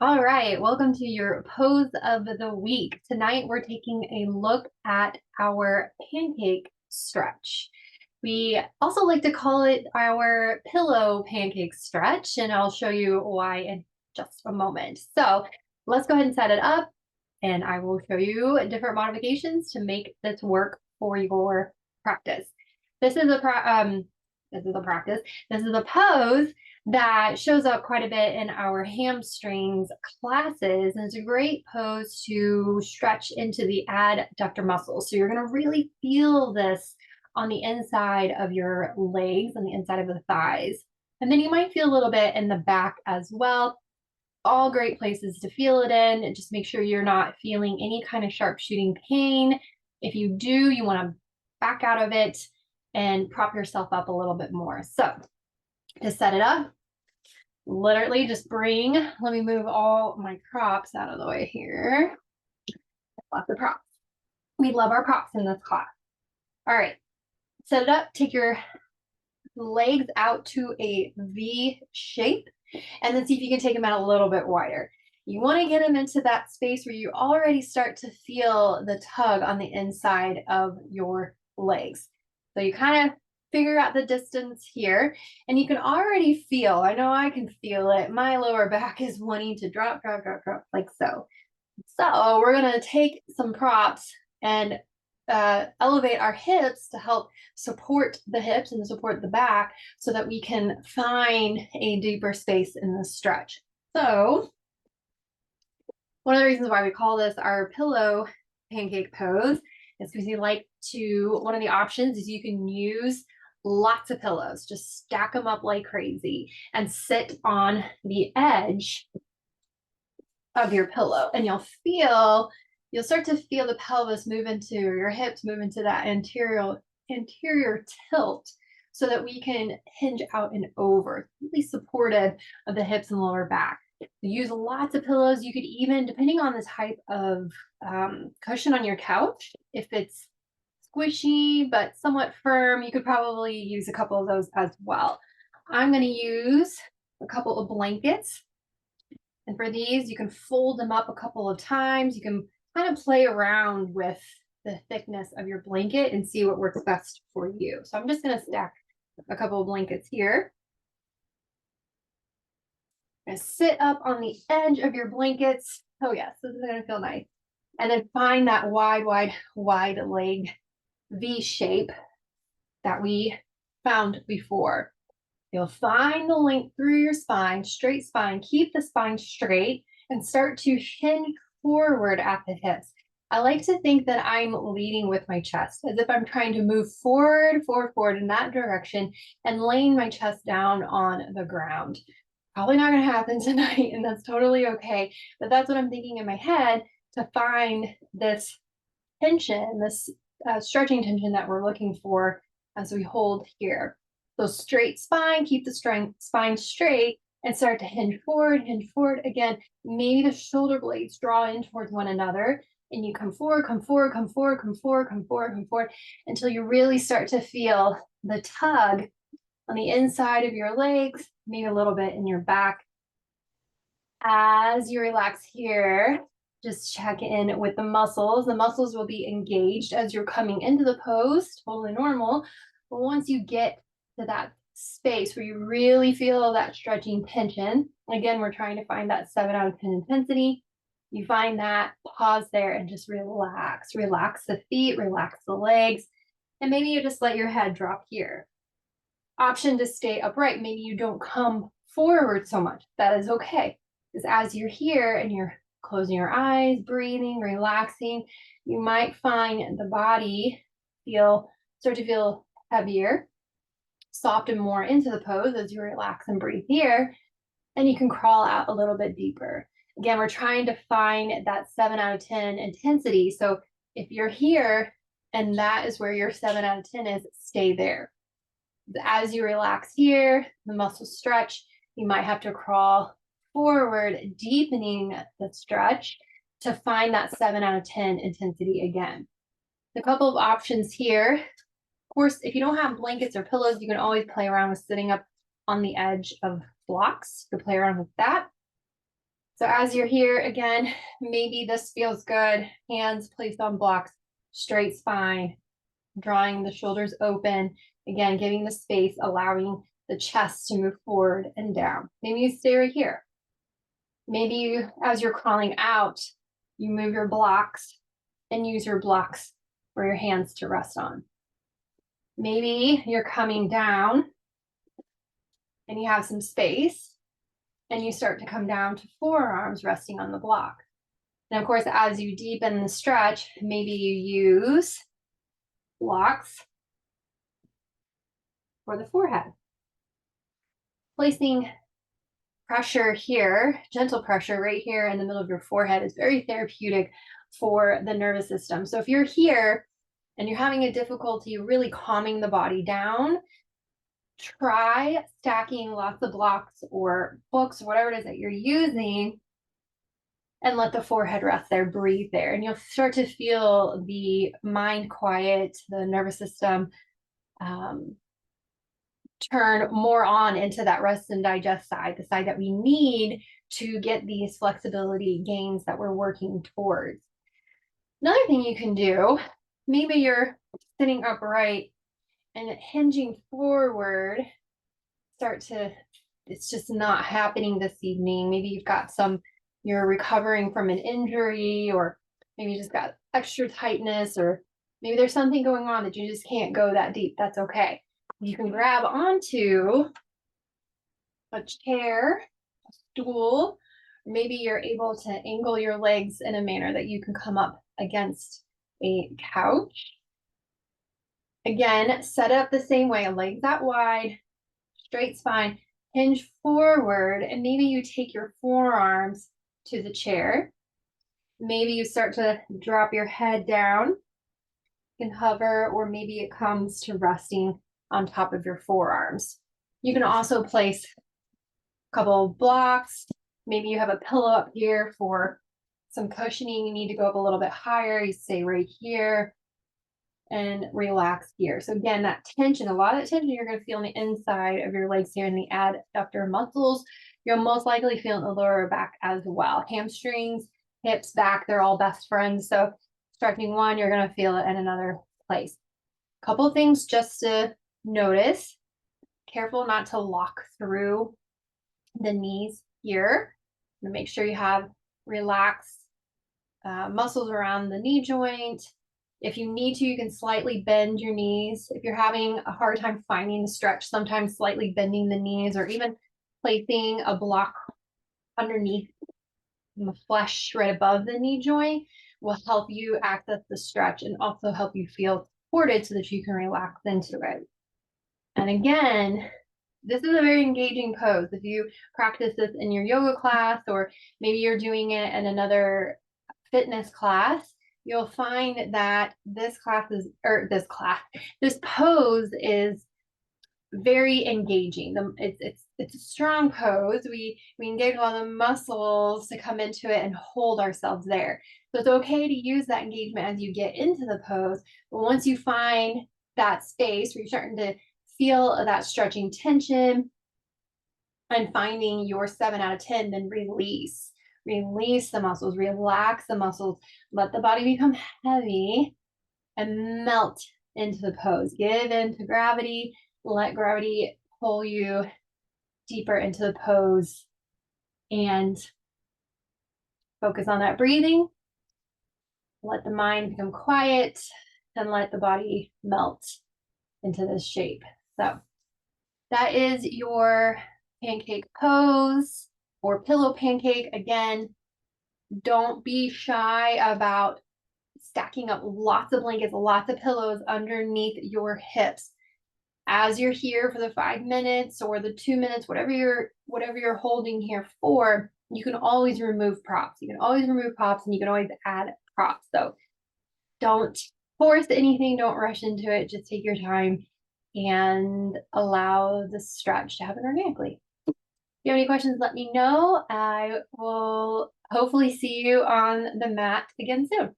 All right, welcome to your pose of the week. Tonight we're taking a look at our pancake stretch. We also like to call it our pillow pancake stretch, and I'll show you why in just a moment. So let's go ahead and set it up, and I will show you different modifications to make this work for your practice. This is a this is a practice. This is a pose that shows up quite a bit in our hamstrings classes. And it's a great pose to stretch into the adductor muscles. So you're going to really feel this on the inside of your legs, on the inside of the thighs. And then you might feel a little bit in the back as well. All great places to feel it in. And just make sure you're not feeling any kind of sharp shooting pain. If you do, you want to back out of it and prop yourself up a little bit more. So to set it up, literally just let me move all my props out of the way here. Lots of props. We love our props in this class. All right, set it up, take your legs out to a V shape, and then see if you can take them out a little bit wider. You want to get them into that space where you already start to feel the tug on the inside of your legs. So you kind of figure out the distance here, and you can already feel, I know I can feel it, my lower back is wanting to drop like so. So we're going to take some props and elevate our hips to help support the hips and support the back so that we can find a deeper space in the stretch. So one of the reasons why we call this our pillow pancake pose is because one of the options is you can use lots of pillows, just stack them up like crazy and sit on the edge of your pillow, and you'll start to feel the pelvis move into your hips, move into that anterior tilt so that we can hinge out and over, really supportive of the hips and lower back. Use lots of pillows. You could even, depending on the type of cushion on your couch, if it's squishy but somewhat firm, you could probably use a couple of those as well. I'm going to use a couple of blankets. And for these, you can fold them up a couple of times. You can kind of play around with the thickness of your blanket and see what works best for you. So I'm just going to stack a couple of blankets here. I'm going to sit up on the edge of your blankets. Oh yes, this is going to feel nice. And then find that wide leg V shape that we found before. You'll find the length through your spine, straight spine. Keep the spine straight and start to hinge forward at the hips. I like to think that I'm leading with my chest, as if I'm trying to move forward in that direction and laying my chest down on the ground. Probably not going to happen tonight, and that's totally okay. But that's what I'm thinking in my head to find this tension, this stretching tension that we're looking for as we hold here. So straight spine, keep the spine straight and start to hinge forward again. Maybe the shoulder blades draw in towards one another and you come forward until you really start to feel the tug on the inside of your legs, maybe a little bit in your back. As you relax here, just check in with the muscles. The muscles will be engaged as you're coming into the pose, totally normal. But once you get to that space where you really feel that stretching tension, again, we're trying to find that 7 out of 10 intensity. You find that, pause there and just relax. Relax the feet, relax the legs, and maybe you just let your head drop here. Option to stay upright. Maybe you don't come forward so much. That is okay. Because as you're here and you're closing your eyes, breathing, relaxing, you might find the body start to feel heavier, soften more into the pose as you relax and breathe here, and you can crawl out a little bit deeper. Again, we're trying to find that 7 out of 10 intensity. So if you're here and that is where your 7 out of 10 is, stay there. As you relax here, the muscles stretch, you might have to crawl forward, deepening the stretch to find that 7 out of 10 intensity again. A couple of options here. Of course, if you don't have blankets or pillows, you can always play around with sitting up on the edge of blocks. You can play around with that. So as you're here again, maybe this feels good. Hands placed on blocks, straight spine, drawing the shoulders open. Again, giving the space, allowing the chest to move forward and down. Maybe you stay right here. Maybe you, as you're crawling out, you move your blocks and use your blocks for your hands to rest on. Maybe you're coming down and you have some space and you start to come down to forearms resting on the block. And of course, as you deepen the stretch, maybe you use blocks for the forehead. Placing pressure here, gentle pressure right here in the middle of your forehead is very therapeutic for the nervous system. So if you're here and you're having a difficulty really calming the body down, try stacking lots of blocks or books or whatever it is that you're using and let the forehead rest there, breathe there. And you'll start to feel the mind quiet, the nervous system turn more on into that rest and digest side, the side that we need to get these flexibility gains that we're working towards. Another thing you can do, maybe you're sitting upright and hinging forward, it's just not happening this evening. Maybe you've got you're recovering from an injury, or maybe you just got extra tightness, or maybe there's something going on that you just can't go that deep. That's okay. You can grab onto a chair, a stool, or maybe you're able to angle your legs in a manner that you can come up against a couch. Again, set up the same way, legs out wide, straight spine, hinge forward, and maybe you take your forearms to the chair. Maybe you start to drop your head down. You can hover, or maybe it comes to resting on top of your forearms. You can also place a couple of blocks. Maybe you have a pillow up here for some cushioning. You need to go up a little bit higher. You stay right here and relax here. So again, that tension, a lot of that tension you're going to feel on the inside of your legs here in the adductor muscles. You'll most likely feel in the lower back as well. Hamstrings, hips, back, they're all best friends. So stretching one, you're going to feel it in another place. A couple of things just to notice. Careful not to lock through the knees here. And make sure you have relaxed muscles around the knee joint. If you need to, you can slightly bend your knees. If you're having a hard time finding the stretch, sometimes slightly bending the knees, or even placing a block underneath the flesh right above the knee joint will help you access the stretch and also help you feel supported so that you can relax into it. And again, this is a very engaging pose. If you practice this in your yoga class, or maybe you're doing it in another fitness class, you'll find that this pose is very engaging. It's a strong pose. We engage a lot of the muscles to come into it and hold ourselves there. So it's okay to use that engagement as you get into the pose. But once you find that space where you're starting to feel that stretching tension and finding your 7 out of 10, then release. Release the muscles, relax the muscles, let the body become heavy and melt into the pose. Give in to gravity, let gravity pull you deeper into the pose, and focus on that breathing. Let the mind become quiet and let the body melt into this shape. So that is your pancake pose or pillow pancake. Again, don't be shy about stacking up lots of blankets, lots of pillows underneath your hips. As you're here for the 5 minutes or the 2 minutes, whatever you're holding here for, you can always remove props. You can always remove props, and you can always add props. So don't force anything, don't rush into it. Just take your time and allow the stretch to happen organically. If you have any questions, let me know. I will hopefully see you on the mat again soon.